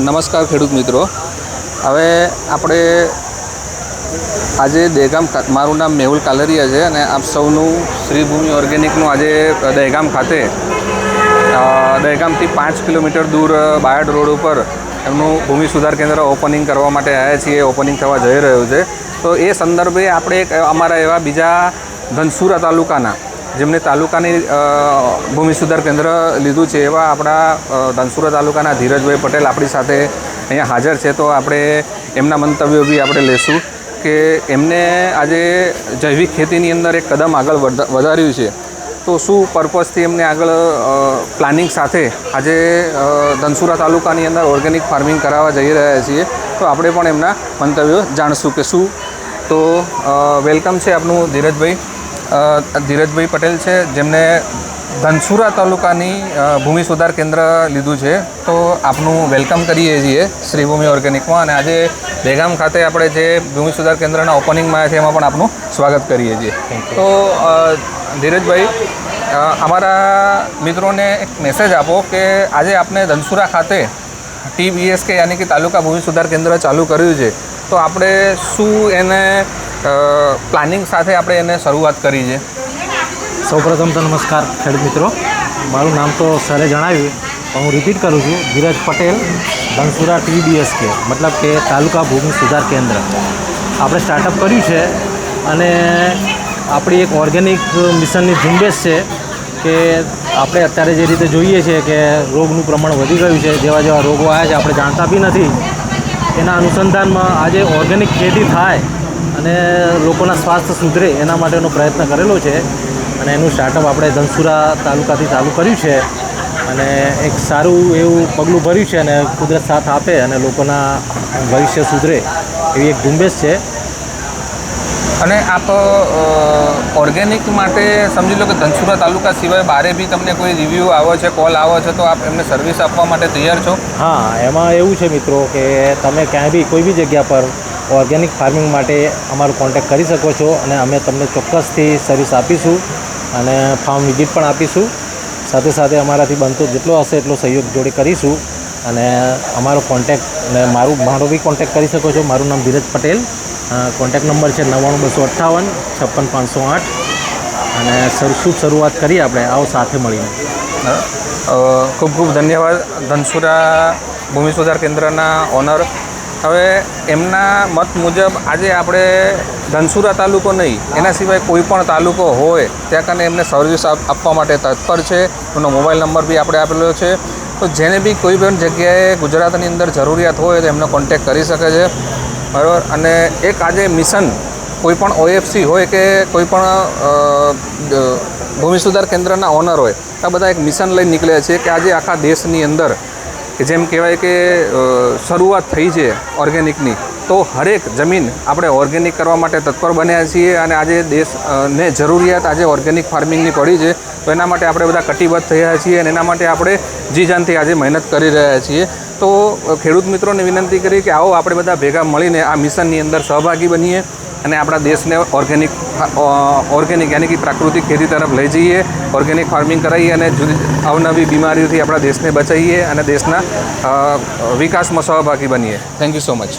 નમસ્કાર ખેડૂત મિત્રો। હવે આપણે આજે દહેગામ, મારું નામ મેહુલ કાલરિયા છે અને આપ સૌનું શ્રીભૂમિ ઓર્ગેનિકનું આજે દહેગામ ખાતે દહેગામથી 5 કિલોમીટર દૂર બાયડ રોડ ઉપર એમનું ભૂમિ સુધાર કેન્દ્ર ઓપનિંગ કરવા માટે આવ્યા છીએ। ઓપનિંગ થવા જઈ રહ્યું છે, તો એ સંદર્ભે આપણે અમારા એવા બીજા ધનસુરા તાલુકાના જેમને તાલુકાની ભૂમિ સુધાર કેન્દ્ર લીધું છે એવા આપણા ધનસુરા તાલુકાના ધીરજભાઈ પટેલ આપણી સાથે અહીંયા હાજર છે। તો આપણે એમના મંતવ્યો બી આપણે લેશું કે એમને આજે જૈવિક ખેતીની અંદર એક કદમ આગળ વધાર્યું છે, તો શું પર્પઝથી એમને આગળ પ્લાનિંગ સાથે આજે ધનસુરા તાલુકાની અંદર ઓર્ગેનિક ફાર્મિંગ કરાવવા જઈ રહ્યા છીએ। તો આપણે પણ એમના મંતવ્યો જાણશું કે શું। તો વેલકમ છે આપનું ધીરજભાઈ પટેલ છે, જેમને ધનસુરા તાલુકાની ભૂમિ સુધાર કેન્દ્ર લીધું છે। તો આપનું વેલકમ કરીએ છીએ શ્રીભૂમિ ઓર્ગેનિકમાં, અને આજે દહેગામ ખાતે આપણે જે ભૂમિ સુધાર કેન્દ્રના ઓપનિંગમાં છે એમાં પણ આપનું સ્વાગત કરીએ છીએ। તો ધીરજભાઈ, અમારા મિત્રોને એક મેસેજ આપો કે આજે આપને ધનસુરા ખાતે TBSK યાની કે તાલુકા ભૂમિ સુધાર કેન્દ્ર ચાલુ કર્યું છે, તો આપણે શું એને પ્લાનિંગ સાથે આપણે એને શરૂઆત કરી છે? સૌપ્રથમ તો નમસ્કાર ખેડૂત મિત્રો, મારું નામ તો સરે જણાવ્યું પણ હું રિપીટ કરું છું, ધીરજ પટેલ, ધનસુરા TBSK મતલબ કે તાલુકા ભૂમિ સુધાર કેન્દ્ર આપણે સ્ટાર્ટઅપ કર્યું છે। અને આપણી એક ઓર્ગેનિક મિશનની ઝુંબેશ છે કે આપણે અત્યારે જે રીતે જોઈએ છીએ કે રોગનું પ્રમાણ વધી ગયું છે, જેવા જેવા રોગો આવ્યા છે આપણે જાણતા બી નથી, એના અનુસંધાનમાં આજે ઓર્ગેનિક ખેતી થાય અને લોકોના સ્વાસ્થ્ય સુધરે એના માટેનો પ્રયત્ન કરેલો છે। અને એનું સ્ટાર્ટઅપ આપણે ધનસુરા તાલુકાથી ચાલુ કર્યું છે અને એક સારું એવું પગલું ભર્યું છે અને કુદરત સાથ આપે અને લોકોના ભવિષ્ય સુધરે એવી એક ઝુંબેશ છે। અને આપ ઓર્ગેનિક માટે સમજી લો કે ધનસુરા તાલુકા સિવાય બારે બી તમને કોઈ રિવ્યૂ આવે છે, કોલ આવે છે, તો આપ એમને સર્વિસ આપવા માટે તૈયાર છો? હા, એમાં એવું છે મિત્રો કે તમે ક્યાંય બી કોઈ બી જગ્યા પર ઓર્ગેનિક ફાર્મિંગ માટે અમારો કોન્ટેક્ટ કરી શકો છો અને અમે તમને ચોક્કસથી સર્વિસ આપીશું અને ફાર્મ વિઝિટ પણ આપીશું। સાથે સાથે અમારાથી બનતો જેટલો હશે એટલો સહયોગ જોડે કરીશું। અને અમારો કોન્ટેક્ટ અને મારો બી કોન્ટેક્ટ કરી શકો છો। મારું નામ ધીરજ પટેલ, કોન્ટેક્ટ નંબર છે 99258 56508 અને શુભ શરૂઆત કરીએ આપણે, આવો સાથે મળીને। ખૂબ ખૂબ ધન્યવાદ ધનસુરા ભૂમિ સુધાર કેન્દ્રના ઓનર। હવે એમના મત મુજબ આજે આપણે ધનસુરા તાલુકો નહીં, એના સિવાય કોઈ પણ તાલુકો હોય ત્યાં કને એમને સર્વિસ આપવા માટે તત્પર છે। એમનો મોબાઈલ નંબર બી આપણે આપેલો છે, તો જેને બી કોઈ પણ જગ્યાએ ગુજરાતની અંદર જરૂરિયાત હોય તો એમનો કોન્ટેક્ટ કરી શકે છે, બરાબર। અને એક આજે મિશન કોઈ પણ OFC હોય કે કોઈ પણ ભૂમિ સુધાર કેન્દ્રના ઓનર હોય, આ બધા એક મિશન લઈને નીકળ્યા છે કે આજે આખા દેશની અંદર કે જેમ કહેવાય કે શરૂઆત થઈ છે ઓર્ગેનિકની, તો હરેક જમીન આપણે ઓર્ગેનિક કરવા માટે તત્પર બન્યા છીએ અને આજે દેશને જરૂરિયાત આજે ઓર્ગેનિક ફાર્મિંગની પડી છે, તો એના માટે આપણે બધા કટિબદ્ધ થયા છીએ અને એના માટે આપણે જીજાનથી આજે મહેનત કરી રહ્યા છીએ। તો ખેડૂત મિત્રોને વિનંતી કરી કે આવો આપણે બધા ભેગા મળીને આ મિશનની અંદર સહભાગી બનીએ અને આપણા દેશને ઓર્ગેનિક યાની કે પ્રાકૃતિક ખેતી તરફ લઈ જઈએ, ઓર્ગેનિક ફાર્મિંગ કરાવીએ અને જુદી અવનવી બીમારીઓથી આપણા દેશને બચાવીએ અને દેશના વિકાસમાં સહભાગી બનીએ। Thank you so much.